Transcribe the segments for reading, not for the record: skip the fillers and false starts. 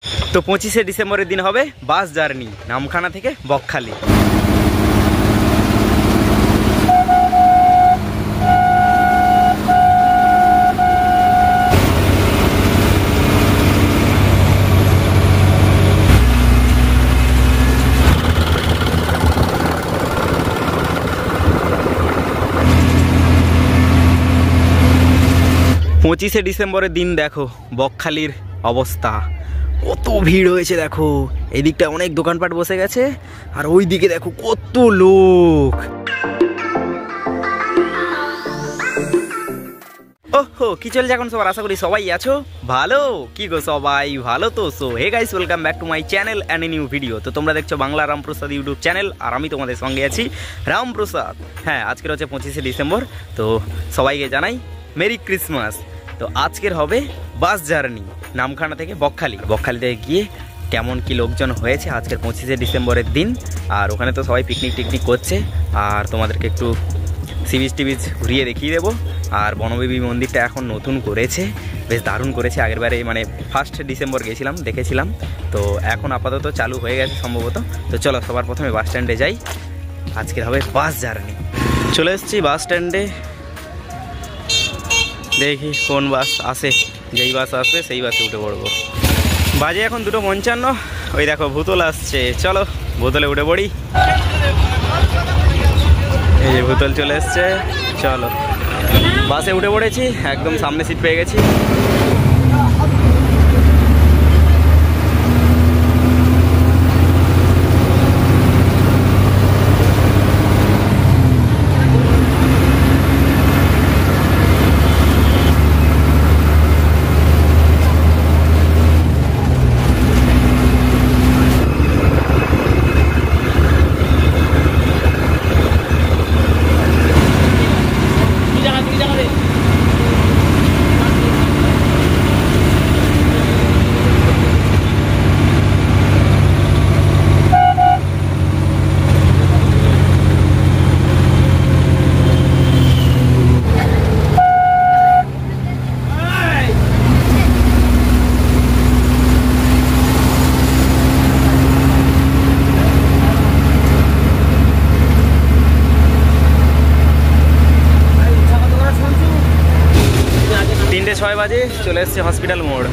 তো 25শে ডিসেম্বরের দিন হবে বাস জার্নি নামখানা থেকে বকখালি। পঁচিশে ডিসেম্বরের দিন দেখো বকখালির অবস্থা, কত ভিড় হয়েছে দেখো। এই দিকটা অনেক দোকানপাট বসে গেছে, আর ওই দিকে দেখো কত লোক। ওহো, কি চলছে এখন সবার? আশা করি সবাই আছো ভালো। কি গো সবাই ভালো তো? So hey guys, welcome back to my channel and a new video. তো তোমরা দেখছো বাংলা রামপ্রসাদ ইউটিউব চ্যানেল, আর আমি তোমাদের সঙ্গে আছি রামপ্রসাদ। হ্যাঁ, আজকের হচ্ছে 25শে ডিসেম্বর, তো সবাইকে জানাই মেরি ক্রিসমাস। তো আজকের হবে বাস জার্নি নামখানা থেকে বকখালি। বকখালি থেকে গিয়ে কেমন কি লোকজন হয়েছে আজকের 25শে ডিসেম্বরের দিন, আর ওখানে তো সবাই পিকনিক টিকনিক করছে, আর তোমাদেরকে একটু সি বিচ টিবিচ ঘুরিয়ে দেখিয়ে দেবো। আর বনদেবী মন্দিরটা এখন নতুন করেছে, বেশ দারুণ করেছে। আগেরবারে মানে 1 ডিসেম্বর গেছিলাম, দেখেছিলাম, তো এখন আপাতত চালু হয়ে গেছে সম্ভবত। তো চলো সবার প্রথমে বাস স্ট্যান্ডে যাই, আজকের হবে বাস জার্নি। চলে এসেছি বাস স্ট্যান্ডে, দেখি কোন বাস আসে। যেই বাস আসবে সেই বাসে উঠে পড়বো। বাজে এখন 2:55। ওই দেখো ভূতল আসছে, চলো ভূতলে উঠে পড়ি। এই যে ভূতল চলে এসছে, চলো বাসে উঠে পড়েছি, একদম সামনে সিট পেয়ে গেছি। বাজে চলে এসছে হসপিটাল মোড়।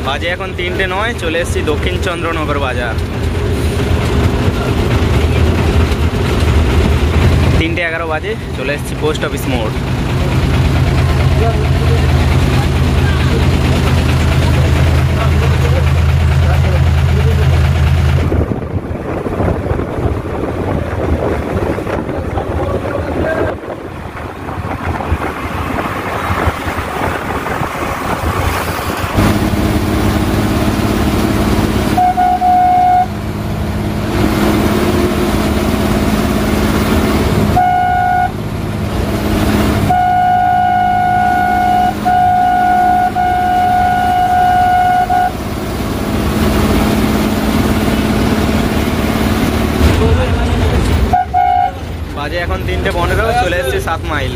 বাজে এখন 3:09, চলে এসছি দক্ষিণ চন্দ্রনগর বাজার। 3:11 বাজে চলে এসছি পোস্ট অফিস মোড়। বাজে এখন 3:15, চলে এসছে 7 মাইল।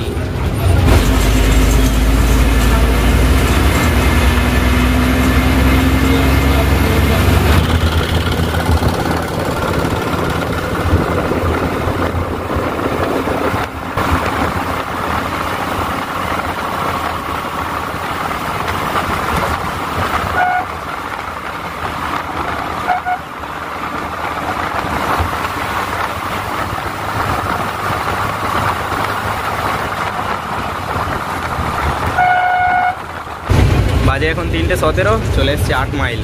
বাজে এখন 3:17, চলে এসছে 8 মাইল।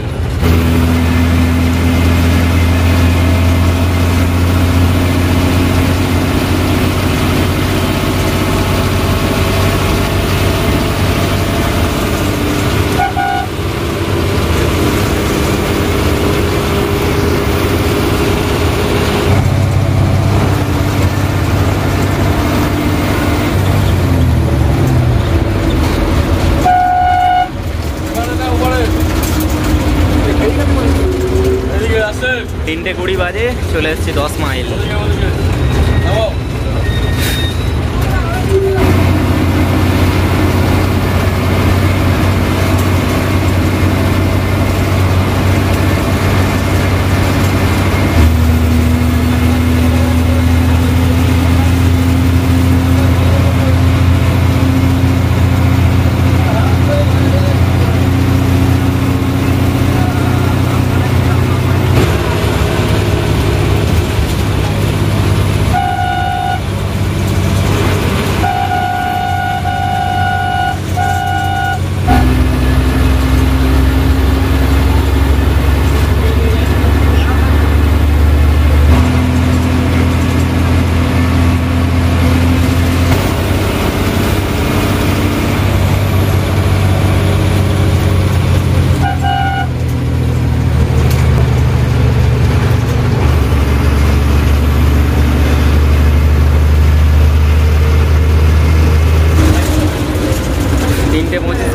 3:20 বাজে, চলে এসেছি 10 মাইল।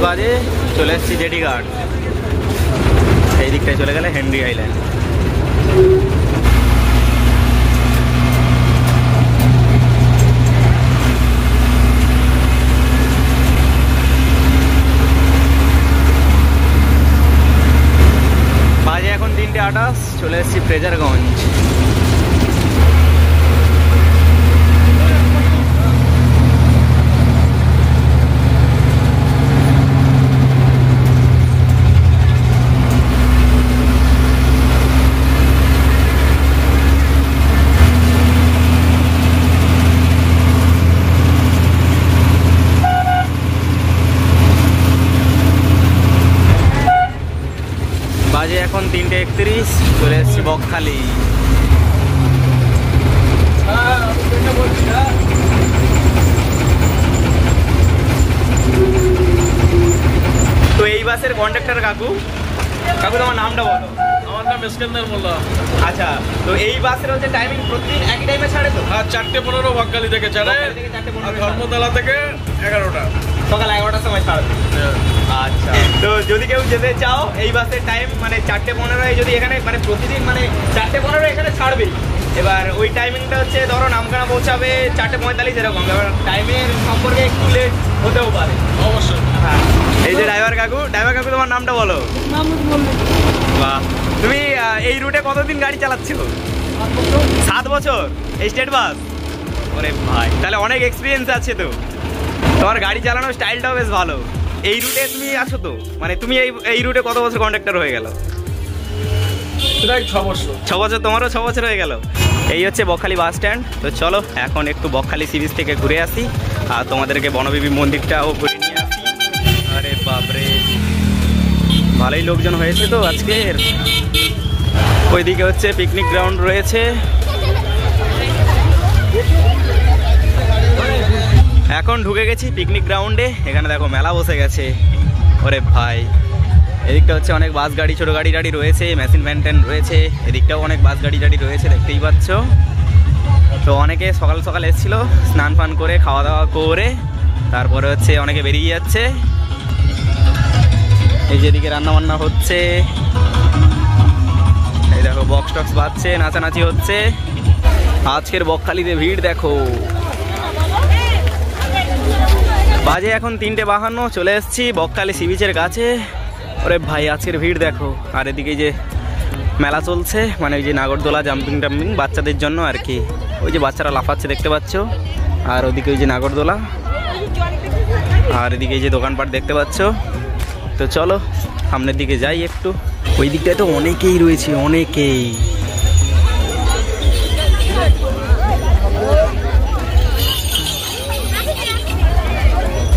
বাজে চলে এসেছি জেটি ঘাট। এই দিকটায় চলে গেলে হেনরি আইল্যান্ড। বাজে এখন 3:28, চলে এসেছি ফ্রেজারগঞ্জ। বাজে এখন 3:31, চলে এসেছি বকখালি। তো এই বাসের কন্ডাক্টর কাকু, তোমার নামটা বলো। আমার নাম ইস্কান্দার মোল্লা। আচ্ছা, তো এই বাসের হচ্ছে টাইমিং প্রতিদিন একই টাইমে ছাড়ে তো? আর 4:15 বকখালি থেকে ছাড়ে, আর ধর্মতলা থেকে 11টা, সকাল 11টার সময় ছাড়বে। আচ্ছা, তো যদি কেউ যেতে চাও এই বাসের টাইম মানে 4:15 যদি এখানে মানে প্রতিদিন মানে 4:15 এখানে ছাড়বেই। এবার ওই টাইমিংটা হচ্ছে ধরো নামখানা পৌঁছাবে 4:45 এরকম। এবার টাইমের সম্পর্কে একটু লেট হতেও পারে। অবশ্যই। হ্যাঁ, এই যে ড্রাইভার কাকু তোমার নামটা বলো। বাহ, তুমি এই রুটে কতদিন গাড়ি চালাচ্ছ? 7 বছর এই স্টেট বাস? ওরে ভাই, তাহলে অনেক এক্সপিরিয়েন্স আছে তো। তোমার গাড়ি চালানোর স্টাইলটাও বেশ ভালো। এই রুটে তুমি আছো তো, মানে তুমি এই রুটে কত বছর কন্ডাক্টর হয়ে গেল? 6 বছর। তোমারও 6 বছর হয়ে গেল। এই হচ্ছে বকখালি বাস স্ট্যান্ড। তো চলো এখন একটু বকখালি সি বিচ থেকে ঘুরে আসি আর তোমাদেরকে বনবিবি মন্দিরটাও ঘুরে নিয়ে আসি। আরে বাপরে, ভালোই লোকজন হয়েছে তো আজকের। ওইদিকে হচ্ছে পিকনিক গ্রাউন্ড রয়েছে। এখন ঢুকে গেছি পিকনিক গ্রাউন্ডে। এখানে দেখো মেলা বসে গেছে। ওরে ভাই, এদিকটা হচ্ছে অনেক বাস গাড়ি, ছোটো গাড়ি টাড়ি রয়েছে, মেশিন ভ্যান ট্যান রয়েছে। এদিকটাও অনেক বাস গাড়ি টাড়ি রয়েছে, দেখতেই পাচ্ছ। তো অনেকে সকাল সকাল এসেছিলো, স্নান ফান করে খাওয়া দাওয়া করে তারপরে হচ্ছে অনেকে বেরিয়ে যাচ্ছে। এই যেদিকে রান্না বান্না হচ্ছে, এই দেখো বক্স টক্স বাজছে, নাচানাচি হচ্ছে। আজকের বকখালিতে ভিড় দেখো। বাজে এখন 3:52, চলে এসেছি বকখালি সি বিচের কাছে। ওরে ভাই, আজকের ভিড় দেখো। আর এদিকে যে মেলা চলছে, মানে ওই যে নাগরদোলা, জাম্পিং টাম্পিং বাচ্চাদের জন্য আর কি। ওই যে বাচ্চারা লাফাচ্ছে দেখতে পাচ্ছ। আর ওদিকে ওই যে নাগরদোলা, আর এদিকে এই যে দোকানপাট দেখতে পাচ্ছ। তো চলো সামনের দিকে যাই একটু। ওই দিকটায় তো অনেকেই রয়েছে, অনেকেই।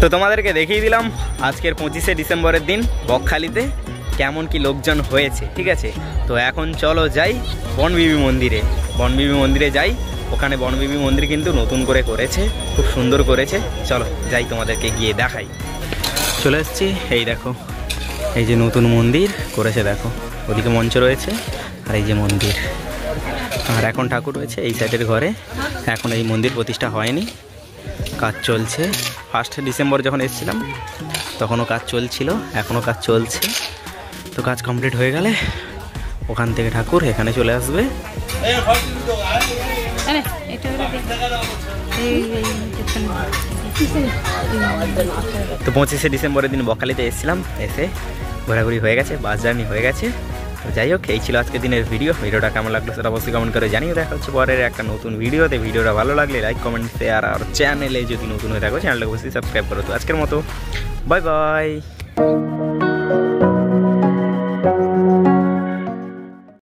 তো তোমাদেরকে দেখিয়ে দিলাম আজকের 25শে ডিসেম্বরের দিন বকখালিতে কেমন কি লোকজন হয়েছে, ঠিক আছে। তো এখন চলো যাই বনবিবি মন্দিরে। বনবিবি মন্দিরে যাই। ওখানে বনবিবি মন্দির কিন্তু নতুন করে করেছে, খুব সুন্দর করেছে। চলো যাই, তোমাদেরকে গিয়ে দেখাই। চলে এসেছি, এই দেখো এই যে নতুন মন্দির করেছে দেখো। ওদিকে মঞ্চ রয়েছে আর এই যে মন্দির। আর এখন ঠাকুর রয়েছে এই সাইডের ঘরে। এখন এই মন্দির প্রতিষ্ঠা হয়নি, কাজ চলছে। 1 ডিসেম্বর যখন এসেছিলাম তখনও কাজ চলছিল, এখনও কাজ চলছে। তো কাজ কমপ্লিট হয়ে গেলে ওখান থেকে ঠাকুর এখানে চলে আসবে। তো 25শে ডিসেম্বরের দিন বকখালিতে এসেছিলাম, এসে ঘোরাঘুরি হয়ে গেছে, বাস জার্নি হয়ে গেছে। তো যাই হোক, এই ছিল আজকের দিনের ভিডিওটা কেমন লাগলো সেটা অবশ্যই কমেন্ট করে জানিয়ে। দেখা হচ্ছে পরের একটা নতুন ভিডিওতে। ভিডিওটা ভালো লাগলে লাইক, কমেন্ট, শেয়ার, আর চ্যানেলে যদি নতুন হয়ে থাকো চ্যানেলটা অবশ্যই সাবস্ক্রাইব করো। তো আজকের মতো বাই বাই।